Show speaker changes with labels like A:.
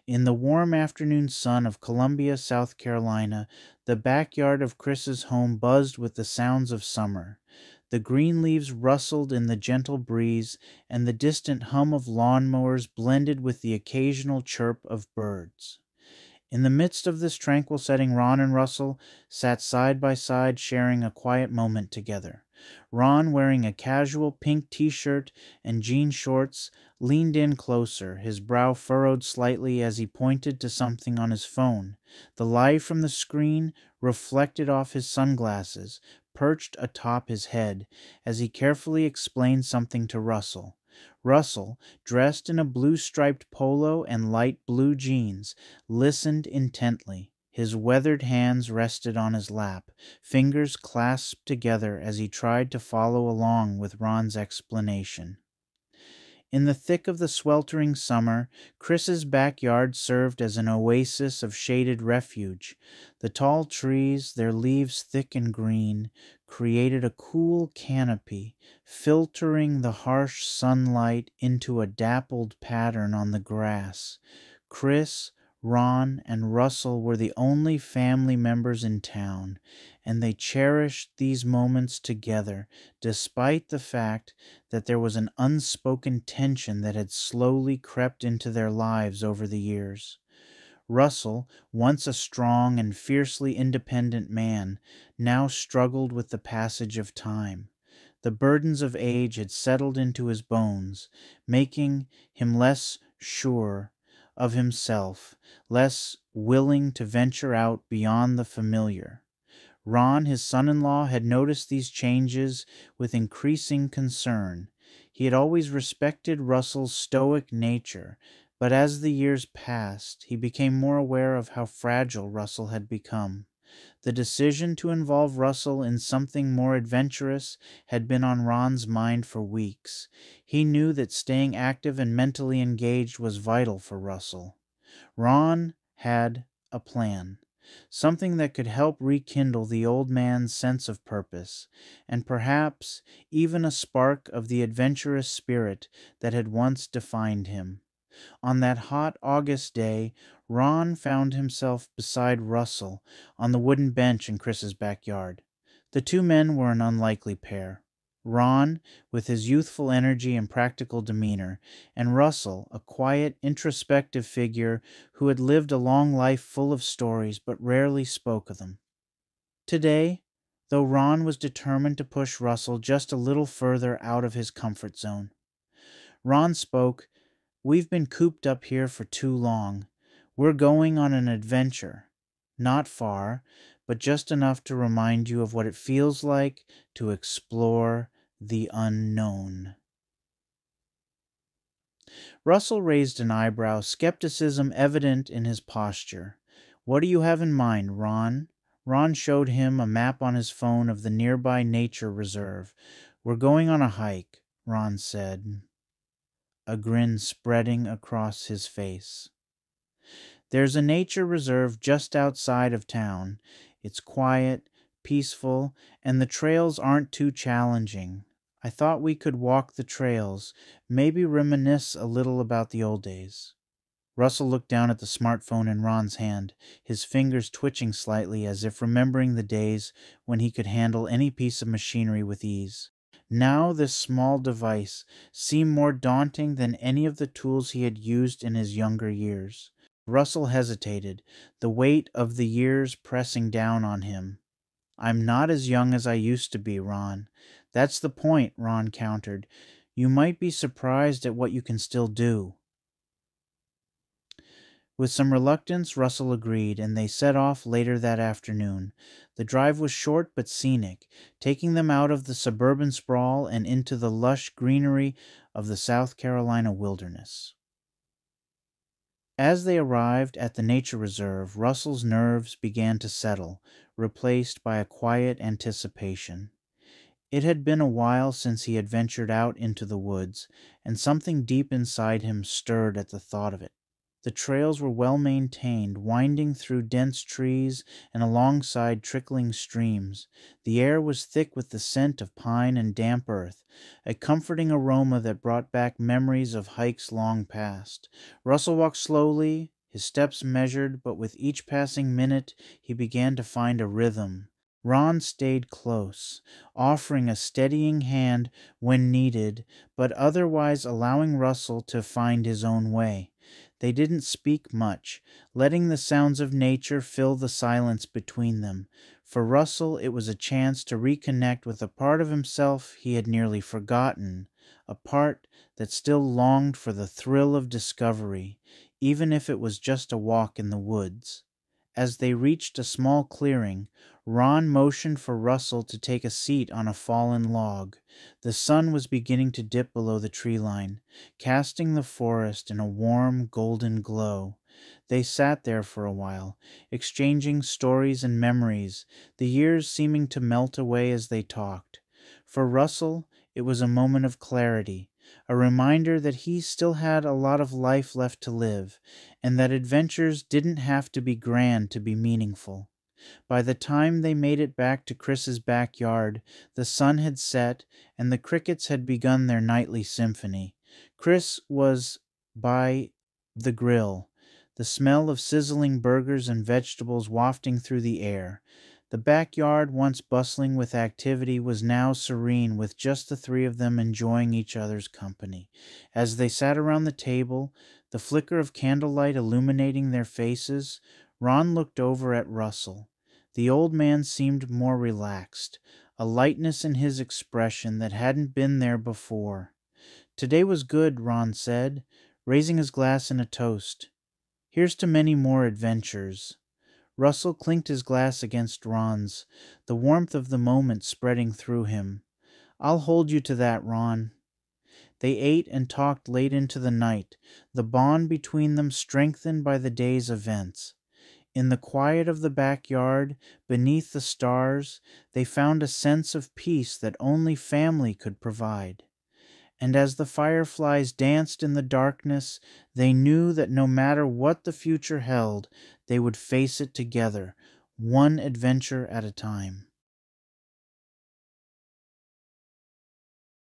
A: In the warm afternoon sun of Columbia, South Carolina, the backyard of Chris's home buzzed with the sounds of summer. The green leaves rustled in the gentle breeze, and the distant hum of lawnmowers blended with the occasional chirp of birds. In the midst of this tranquil setting, Ron and Russell sat side by side, sharing a quiet moment together. Ron, wearing a casual pink t-shirt and jean shorts, leaned in closer, his brow furrowed slightly as he pointed to something on his phone. The light from the screen reflected off his sunglasses, perched atop his head, as he carefully explained something to Russell. Russell, dressed in a blue-striped polo and light blue jeans, listened intently. His weathered hands rested on his lap, fingers clasped together as he tried to follow along with Ron's explanation. In the thick of the sweltering summer, Chris's backyard served as an oasis of shaded refuge. The tall trees, their leaves thick and green, created a cool canopy, filtering the harsh sunlight into a dappled pattern on the grass. Chris, Ron, and Russell were the only family members in town, and they cherished these moments together, despite the fact that there was an unspoken tension that had slowly crept into their lives over the years. Russell, once a strong and fiercely independent man, now struggled with the passage of time. The burdens of age had settled into his bones, making him less sure of himself, less willing to venture out beyond the familiar. Ron, his son-in-law, had noticed these changes with increasing concern. He had always respected Russell's stoic nature, but as the years passed, he became more aware of how fragile Russell had become. The decision to involve Russell in something more adventurous had been on Ron's mind for weeks. He knew that staying active and mentally engaged was vital for Russell. Ron had a plan, something that could help rekindle the old man's sense of purpose, and perhaps even a spark of the adventurous spirit that had once defined him. On that hot August day, Ron found himself beside Russell on the wooden bench in Chris's backyard. The two men were an unlikely pair. Ron, with his youthful energy and practical demeanor, and Russell, a quiet, introspective figure who had lived a long life full of stories but rarely spoke of them. Today, though, Ron was determined to push Russell just a little further out of his comfort zone. Ron spoke. "We've been cooped up here for too long. We're going on an adventure. Not far, but just enough to remind you of what it feels like to explore the unknown." Russell raised an eyebrow, skepticism evident in his posture. "What do you have in mind, Ron?" Ron showed him a map on his phone of the nearby nature reserve. "We're going on a hike," Ron said, a grin spreading across his face. "There's a nature reserve just outside of town. It's quiet, peaceful, and the trails aren't too challenging. I thought we could walk the trails, maybe reminisce a little about the old days." Russell looked down at the smartphone in Ron's hand, his fingers twitching slightly as if remembering the days when he could handle any piece of machinery with ease. Now this small device seemed more daunting than any of the tools he had used in his younger years. Russell hesitated, the weight of the years pressing down on him. "I'm not as young as I used to be, Ron." "That's the point," Ron countered. "You might be surprised at what you can still do." With some reluctance, Russell agreed, and they set off later that afternoon. The drive was short but scenic, taking them out of the suburban sprawl and into the lush greenery of the South Carolina wilderness. As they arrived at the nature reserve, Russell's nerves began to settle, replaced by a quiet anticipation. It had been a while since he had ventured out into the woods, and something deep inside him stirred at the thought of it. The trails were well maintained, winding through dense trees and alongside trickling streams. The air was thick with the scent of pine and damp earth, a comforting aroma that brought back memories of hikes long past. Russell walked slowly, his steps measured, but with each passing minute he began to find a rhythm. Ron stayed close, offering a steadying hand when needed, but otherwise allowing Russell to find his own way. They didn't speak much, letting the sounds of nature fill the silence between them. For Russell, it was a chance to reconnect with a part of himself he had nearly forgotten, a part that still longed for the thrill of discovery, even if it was just a walk in the woods. As they reached a small clearing, Ron motioned for Russell to take a seat on a fallen log. The sun was beginning to dip below the tree line, casting the forest in a warm, golden glow. They sat there for a while, exchanging stories and memories, the years seeming to melt away as they talked. For Russell, it was a moment of clarity, a reminder that he still had a lot of life left to live, and that adventures didn't have to be grand to be meaningful. By the time they made it back to Chris's backyard, the sun had set and the crickets had begun their nightly symphony. Chris was by the grill, the smell of sizzling burgers and vegetables wafting through the air. The backyard, once bustling with activity, was now serene with just the three of them enjoying each other's company. As they sat around the table, the flicker of candlelight illuminating their faces, Ron looked over at Russell. The old man seemed more relaxed, a lightness in his expression that hadn't been there before. "Today was good," Ron said, raising his glass in a toast. "Here's to many more adventures." Russell clinked his glass against Ron's, the warmth of the moment spreading through him. "I'll hold you to that, Ron." They ate and talked late into the night, the bond between them strengthened by the day's events. In the quiet of the backyard, beneath the stars, they found a sense of peace that only family could provide. And as the fireflies danced in the darkness, they knew that no matter what the future held, they would face it together, one adventure at a time.